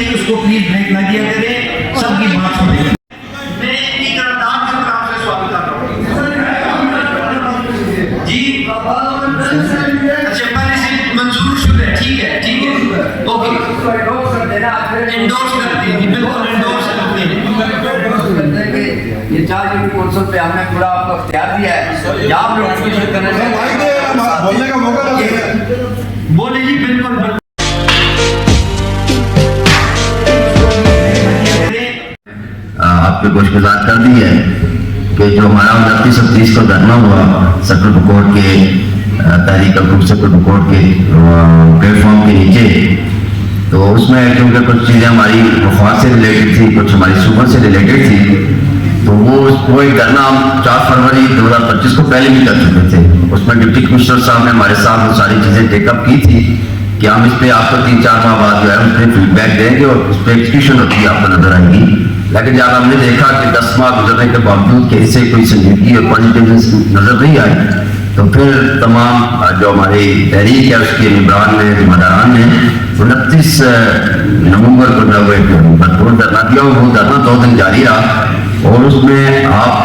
नहीं उसको please break ना दिया करें, सबकी बात सुने। मैं इतनी करारदाद के ऊपर आपसे सवाल कर रहा हूँ जी। अच्छा पहले से मंजूर शुदा है, ठीक है ओके, इंडोर्स करते हैं, बिल्कुल इंडोर्स करते हैं। ये 4 यूपी कौंसिल पे हमने पूरा आपको इख्तियार दिया है, जहाँ आप नोटिफिकेशन करने से बोलने का मौका बोले जी। बिल्कुल आपके गुज़ार कर दी है कि जो हमारा 29-30 को धरना हुआ सेक्टर कोर्ट के तहरीक ग्रुप सेक्टर कोर्ट के प्लेटफॉर्म के नीचे, तो उसमें क्योंकि कुछ चीज़ें हमारी वफात से रिलेटेड थी, कुछ हमारी सुबह से रिलेटेड थी, तो वो एक धरना हम 4 फरवरी 2025 को पहले भी कर चुके थे। उसमें डिप्टी कमिश्नर साहब ने हमारे साथ वो सारी चीज़ें टेकअप की थी कि हम इस पर आपको 3-4 माह बाद जो है उस पर फीडबैक देंगे और उस पर एक्सक्यूशन होती है आपको नजर आएगी। लेकिन जब हमने देखा कि 10 माह गुजरने के बावजूद कि इससे कोई संजीदगी और पॉजिटिवनेस नजर नहीं आई, तो फिर तमाम जो हमारी तहरीक है उसके निगरान ने, जिम्मेदारान ने 29 नवंबर को जो भरपूर धरना दिया। वो धरना 2 दिन जारी रहा और उसमें आप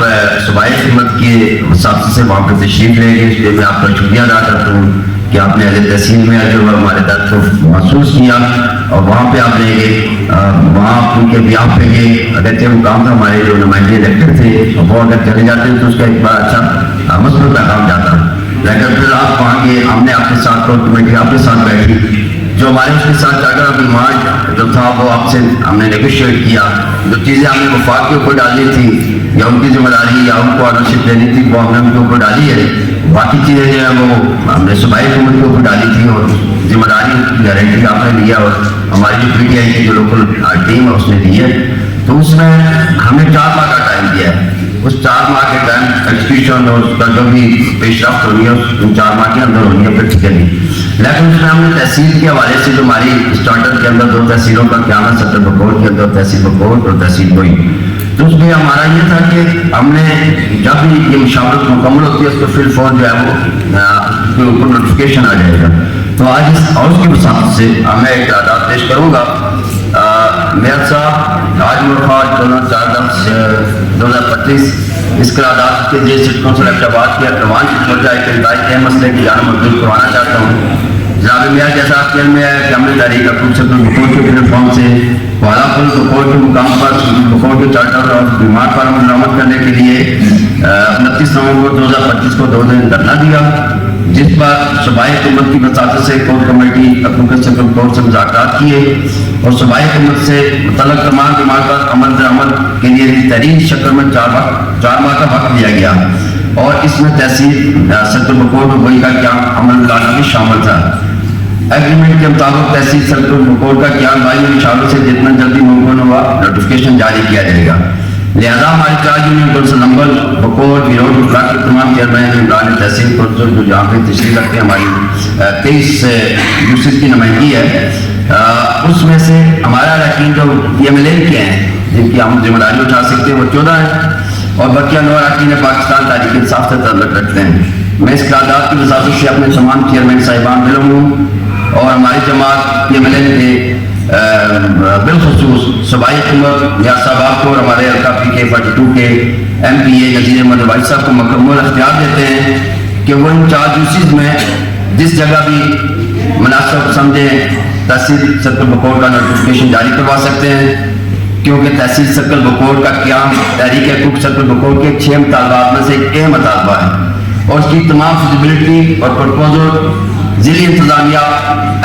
सूबाई खिदमत के हिसाब से वहाँ पर तशरीफ लेंगे, इसलिए मैं आपका शुक्रिया अदा करता हूँ कि आपने अहले तहसील में जो हमारे दर्द को महसूस किया और वहाँ पे आप लेंगे, वहाँ उनके ब्याह पे गए। अगरचे वो काम था हमारे जो नुमाइंदे इलेक्टेड थे वो अगर चले जाते हैं तो उसका एक बड़ा अच्छा मसला पैगाम जाता है। लेकिन फिर आप वहाँ गए, हमने आपके साथ कोर कमेटी आपके साथ बैठी, जो हमारे उसके साथ चार्टर ऑफ डिमांड जो था वो आपसे हमने नेगोशिएट किया। जो चीज़ें हमने वफाक के ऊपर डाली थी या उनकी जिम्मेदारी या उनको ऑनरशिप देनी थी वो हमने उनके ऊपर डाली है। बाकी चीज़ें जो है वो हमने सूबाई हुकूमत के ऊपर डाली थी और जिम्मेदारी गारंटी आपने लिया और हमारी जो PTI की जो लोकल टीम है उसने दी है। तो उसमें हमने 4 माह का टाइम दिया है। उस 4 माह के टाइम एक्सक्यूशन और उसका जो भी पेशरफ्त होनी है उन 4 माह के अंदर होनी है प्रैक्टिकली। लेकिन उसमें हमने तहसील के हवाले से जो हमारी स्टार्टर के अंदर 2 तहसीलों का क्या है, सेक्टर बकोट के अंदर तहसील बकोट और तहसील कोई, तो उसमें हमारा ये था कि हमने जब भी ये मुशावरत मुकम्मल होती है उसको फिर फौर जो है वो उसके ऊपर नोटिफिकेशन आ जाएगा। तो आज इस हाउस की वसात से मैं एक आदात पेश करूँगा। मेयर साहब आज मुर्खा 2025 इस करारदाद के लिए सिटी कौंसिल अहमदाबाद के अरवान की तय मसले की जान मंजूर करवाना चाहता हूँ। जनाब मेयर जैसा खेल में है कि हमने तहरीक बकोट के प्लेटफॉर्म से वालापुल बकोट के मुकाम पर बकोट के चार्टर और बीमार पर मुलामत करने के लिए 29 नवंबर 2025 को 2 दिन धरना दिया, जिस पर सूबाई हुकूमत की वसात से कोर कमेटी सेक्टर कोर्ट से मुज़ाकरात किए और सूबाई हुकूमत से मुतल्लक तमाम बीमार पर अमल दरामद के लिए तहरीर शक्ल में 4 माह का वक्त दिया गया और इसमें तहसील सेक्टर बकोट और वही का क्या अमल लाना भी शामिल था। एग्रीमेंट के मुताबिक तहसील सेक्टर बकोट का क्या वायु इशारों से जितना जल्दी मुमकिन हुआ नोटिफिकेशन जारी किया जाएगा। लिहाजा हमारी 4 यूनियन कौंसिल नंबर बकोट विरोध ब्लॉक के तमाम चेयरमैन इमरान तहसील कौंसिल जो जहाँ पे तशरीफ रखते हैं, हमारी 23 यूनिट की नुमाइंदगी है, उसमें से हमारा अरकान जो PMLN के हैं जिनकी हम जिम्मेदारी उठा सकते हैं वो 14 हैं और बाकी 9 अरकान पाकिस्तान तारीख इंसाफ से ताल्लुक रखते हैं। मैं इस करारदाद की वजाहत से अपने तमाम चेयरमैन साहिबान मिलूँ और हमारी जमात PMLN के बिलखसूस सूबाई हुकूमत मियां साहब को और हमारे हल्का PK 42 के MPA नज़ीर अहमद वाइस साहब को मुकम्मल अख्तियार देते हैं कि वो इन 4 यूसीज में जिस जगह भी मुनासिब समझे तहसील सर्कल बकोट का नोटिफिकेशन जारी करवा सकते हैं, क्योंकि तहसील सर्कल बकोट का क्याम तहरीक कुक सर्कल बकोट के 6 मुतालबात में से एक अहम मुतालबा है और उसकी तमाम फिजिबिलिटी और प्रपोजल जिली इंतजामिया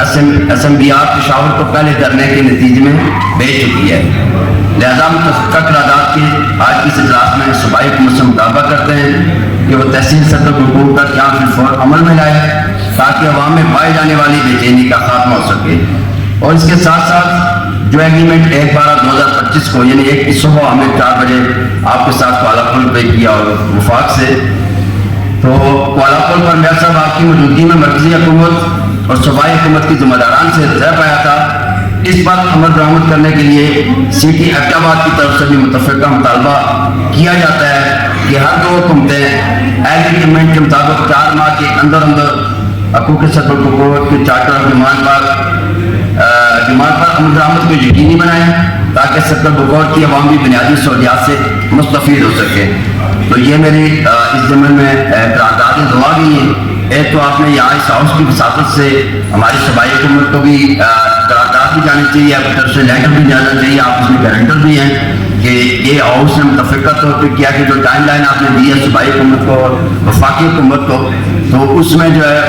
SMBR पेशावर को पहले करने के नतीजे में भेज चुकी है। लिहाजा हम करारदाद के आज की इजलास में सूबाई हुकूमत से मुतालबा करते हैं कि वो तहसील सदर बकोट का क्या फिर अमल में लाए ताकि अवाम में पाई जाने वाली बेचैनी का खात्मा हो सके। और इसके साथ साथ जो एग्रीमेंट 1/12/2025 को यानी 1 की सुबह हमने 4 बजे आपके साथ कोलापुल पे किया और वफाक से, तो कोलापुल पर मेयर साहब आपकी मौजूदगी में मरकजी हुकूमत और सूबाई हुकूमत की जिम्मेदारान से तय पाया था। इस पर अमल दरामद करने के लिए सिटी अहमदाबाद की तरफ से भी मुतफ़िका मुतालबा किया जाता है कि हर 2 हुकूमतें एग्रीमेंट के मुताबिक 4 माह के अंदर अंदर हकूक़ सदर बकोट के चार्टर ऑफ डिमांड पर बीमार पर अमल दरामद को यकीनी बनाएं ताकि सर्कल बकौर की अवाम भी बुनियादी सहूलियात से मुस्तफ़ीद हो सके। तो ये मेरी इस ज़मन में करारदादें दुआ गई हैं। एक तो आपने यहाँ इस हाउस की वसातत से हमारी सूबाई हुकूमत को भी करारदाद भी जानी चाहिए, आपकी तरफ से लेटर भी जाना चाहिए, आप उसमें गारंटर भी हैं कि ये हाउस ने मुतफ़िका तौर पर किया कि जो टाइम लाइन आपने दी है सूबाई हुकूमत को और वफाकी हुकूमत को, तो उसमें जो है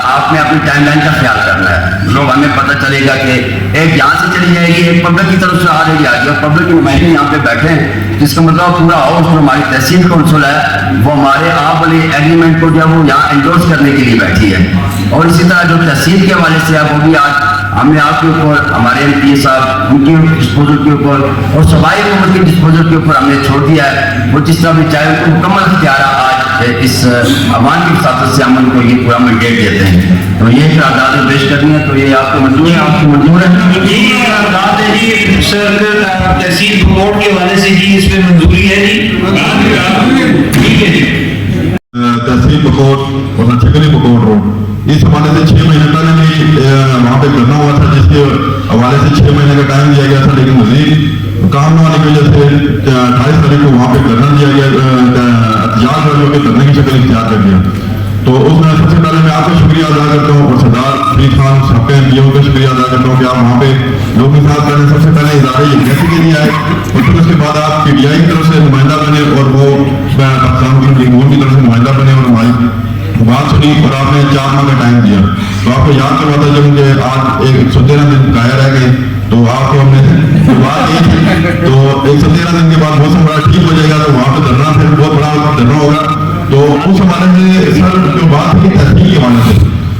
आपने अपनी टाइम लाइन का ख्याल करना है। लोग हमें पता चलेगा कि एक यहाँ से चली जाएगी, एक पब्लिक की तरफ से आ रही आएगी और पब्लिक के नुमाइंदे यहाँ पे बैठे हैं, जिसका मतलब पूरा हाउस जो हमारी तहसील कौंसिल है वो हमारे आप वाले एग्रीमेंट को जो वो यहाँ एंडोर्स करने के लिए बैठी है। और इसी तरह जो तहसील के हवाले से है वो भी आज हमने आपके ऊपर, हमारे MP साहब उनके डिस्पोजल के ऊपर और सूबाई हुकूमत के डिस्पोजल के ऊपर हमने छोड़ दिया है। वो जिस तरह भी चाहे उनको मुकम्मल इख्तियार आज इस अवान की वसातत से अमन को ये पूरा मैंडेट देते हैं। तो ये करारदादें पेश करनी है, तो ये आपको मंजूर है? आपको मंजूर है? ये करारदाद है जी सर्कल तहसील बोर्ड के हवाले से जी, इसमें मंजूरी है जी, ठीक है जी। तहसील बकोट और नचकली बकोट रोड, इस हवाले से 6 महीने पहले भी वहाँ पे करना हुआ था, जिसके हवाले से 6 महीने का टाइम दिया गया था, लेकिन मजीद काम न होने की वजह से 28 तारीख को वहाँ पे करना दिया गया, एहतजाज वालों के करने की शक्ल इख्तियार कर दिया। तो उसमें सबसे पहले मैं आपका शुक्रिया अदा करता हूँ और सरदार फरीद खान सबके MPO का शुक्रिया अदा करता हूँ कि आप वहाँ पे लोग के साथ करने सबसे पहले इदारे यकजहती के लिए आए और फिर उसके बाद आप PTI की तरफ से नुमाइंदा बने और वो पाकिस्तान मुस्लिम लीग नून की तरफ से नुमाइंदा बने और हमारी बात सुनी और आपने 4 माह का टाइम दिया। तो आपको याद करवाता जब मुझे आज 113 दिन काया रह गए, तो आपको हमने जो बात की थी, तो 113 दिन के बाद मौसम बड़ा ठीक हो जाएगा तो वहाँ पे धरना फिर बहुत बड़ा धरना होगा। तो उस हवाले से सर जो बात है तहसील के हवाले से,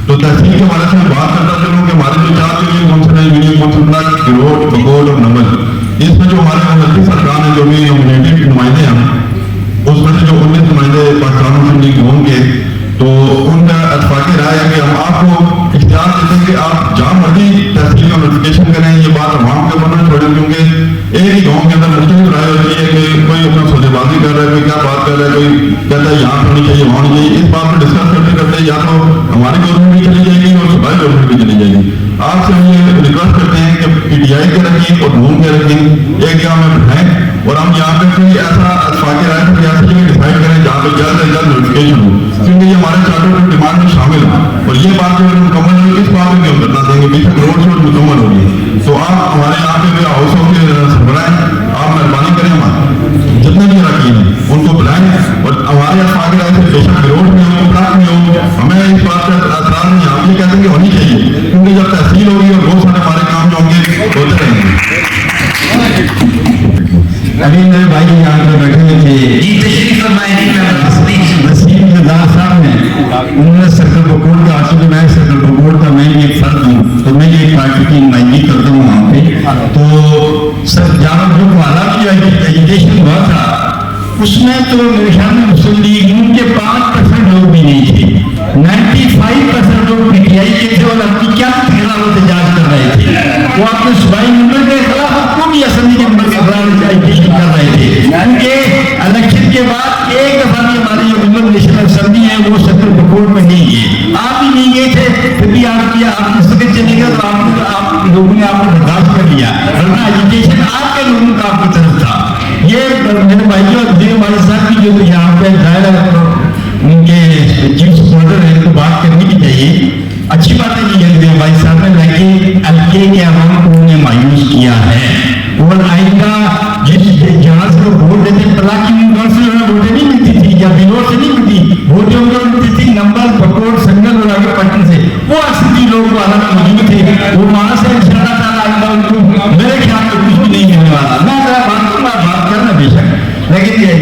तो तहसील के हवाले से मैं बात करता चलूँ कि हमारे जो 4 यूनियन कौंसिल है, यूनियन कौंसिल गिरोट, बकोट और नवल, इसमें जो हमारे मुल्की सरकार ने जो भी नॉमिनेटेड नुमाइंदे हैं उसमें से जो 19 नुमाइंदे पाकिस्तान मुस्लिम लीग नून के, तो उनका इत्तेफाक़ी राय है कि हम आपको इख्तियार देते हैं कि आप जहाँ मर्जी तहसील का नोटिफिकेशन करें। ये बात अवाम के ऊपर ना छोड़ें, क्योंकि एक ही गाँव के अंदर मुख्तलिफ राय होती है कि कोई अपना सौदेबाजी कर रहा है, कोई क्या बात कर रहा है, कोई कहता है यहाँ होनी चाहिए वहाँ होनी चाहिए। इस बात पर डिस्कस करते करते या तो हमारी गवर्नमेंट भी चली जाएगी और सूबाई गवर्नमेंट भी चली जाएगी। आपसे हम ये रिक्वेस्ट करते हैं कि PTI के रखें और नून के रखें, एक जगह में बैठाएं और हम यहाँ पे कोई ऐसा इत्तेफाक़ी राय पर ऐसी जगह डिसाइड करें जहाँ पे जल्द से जल्द नोटिफिकेशन हो, क्योंकि ये हमारे चार्टर की डिमांड में शामिल है और ये बात जो मुकम्मल होगी इस बात में हम करना देंगे, बेशक रोड शोड मुकम्मल होगी। तो आप हमारे यहाँ पे हाउस के सरबराह आप मेहरबानी करें, हमारे जितने भी अरकान हैं उनको बुलाएं और हमारे इत्तेफाक़ी राय से बेशक रोड में हो, प्लाट में हो, हमें इस बात का एतराज़ नहीं है। आप ये कहते हैं कि होनी चाहिए, क्योंकि जब तहसील होगी और बहुत सारे हमारे काम जो होंगे होते रहेंगे। अभी मेरे भाई यहाँ पे बैठे हुए थे जी, तशरीफ फरमाएं। वसीम जदार साहब ने, उन्होंने सर्कल बकोट का, आखिर मैं सर्कल बकोट का मैं भी एक फर्द हूँ, तो मैं एक पार्टी की नुमाइंदगी करता हूँ वहाँ पे। तो सर जहाँ जो वाला की एजुकेशन हुआ था उसमें तो मेरे ख्याल में मुस्लिम लीग नून के 5% लोग भी नहीं थे, 95% लोग PTI के थे और अपनी क्या एहतजाज कर रहे थे। वो अपने सूबाई मेंबर के खिलाफ आपको भी असेंबली के मेंबर के खिलाफ एजुकेशन कर रहे थे, क्योंकि इलेक्शन के बाद एक दफा भी हमारी जो मेंबर नेशनल असेंबली है वो सर्कल बकोट में नहीं गए, आप भी नहीं गए थे, फिर भी आप इस वक्त चले गए तो आप लोगों ने आपको बर्दाश्त कर लिया, वरना एजुकेशन आपके लोगों का आपकी तरफ था। ये मेरे भाइयों हमारे साथ भी जो यहाँ पे दायरा उनके चीफ सपोर्टर है तो बात करनी भी चाहिए। अच्छी बात है ये भाई साहब ने लगे LK के अवाम को उन्हें मायूस किया है और आइंदा जिस जहां से वोट देते तलाक की काउंसिल में वोटें नहीं मिलती थी या बिलोर से नहीं मिलती, वोटें उनको मिलती थी नंबर बकोट संगल और आगे पटन से, वो असली लोग वाला मौजूद थे, वो वहां से इशारा था आइंदा उनको मेरे ख्याल में कुछ भी नहीं होने वाला। मैं बात करना बेशक, लेकिन ये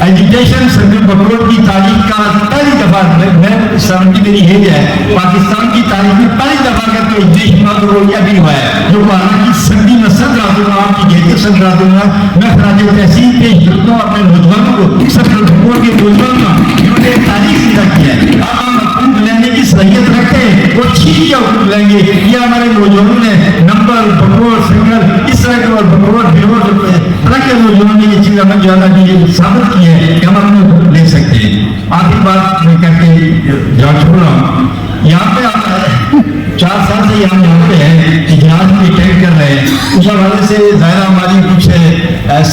एजुकेशन सर्कल बकोट की तारीख का पहली दफा मैं 70 मेरी एज है, पाकिस्तान की तारीख में पहली दफा करके एजुकेशन अभी हुआ है जो भारत की सर्दी में सदरा दूंगा, आपकी गेट सदरा दूंगा। मैं खराज तहसील पेश करता हूँ अपने नौजवानों को, सर्कल बकोट के नौजवानों का जिन्होंने तारीख सीधा किया है। अब हम हुकूक लेने की सलीयत रखते हैं वो छीन के हुकूक लेंगे, ये हमारे नौजवानों ने नंबर बकोट सिंगल इस तरह के और बकोट बिलोर तरह के नौजवानों ने ये चीज हमें ज्यादा साबित की है कि हम अपने हुकूक ले सकते हैं। आखिरी बात मैं करके जा छोड़ रहा हूँ, यहाँ पे 4 साल से हम यहाँ पे हैं, इजलास में रहे हैं। उस हवाले से ज़ाहिर हमारी कुछ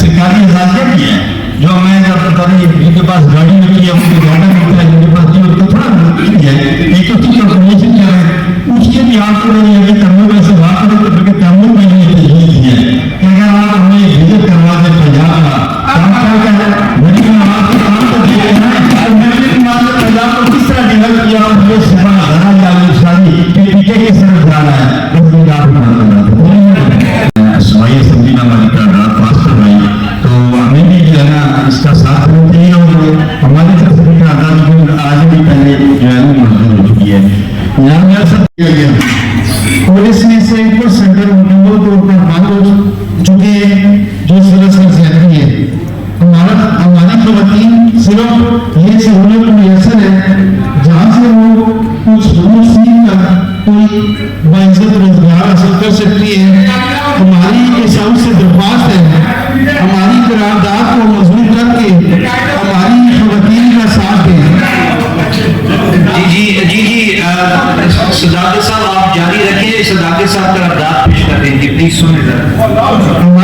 सरकारी आजादियाँ भी हैं जो मैं जब पता नहीं जिनके पास गाड़ी नहीं है उनके गाड़ा मिलता है, जिनके पास नहीं होता थोड़ा मुश्किल है। एक तो चीज ऑर्गेनाइजेशन क्या है उसके भी आपको नहीं है कि तमिल में से बात करो तो क्योंकि तमिल में ये तजवीज़ है कि अगर आप हमें विजिट करवा दें पंजाब का काम क्या है मेरी आपको काम तो दे रहे हैं और मैंने पंजाब को किस तरह डेवलप किया और ये सेवा धरा जाए शादी के पीछे के तरफ जाना है उसमें आप सुनाइए समझी ना हमारी का पास करवाई तो हमें भी जो है ना इसका साथ देना चाहिए और हमारी तरफ से आज भी पहले जो है मंजूर हो चुकी है। यहाँ सब किया गया पुलिस ने से कुछ सेंटर मुकम्मल तौर पर बंद हो चुके हैं जो सरसर सहती है। हमारी खवातीन सिर्फ ये सहूलियत मुयसर है जहाँ से वो कुछ हुनर सीख कर कोई बाइज्जत रोजगार हासिल कर सकती है। हमारी इशाओं से दरख्वास्त है हमारी करारदाद को मजबूत करके हमारी खवातीन का साथ दें। जी सदाकत साहब आप जारी रखिए, सदाकत साहब का दाद पेश कर देंगे प्लीज सुने जरा।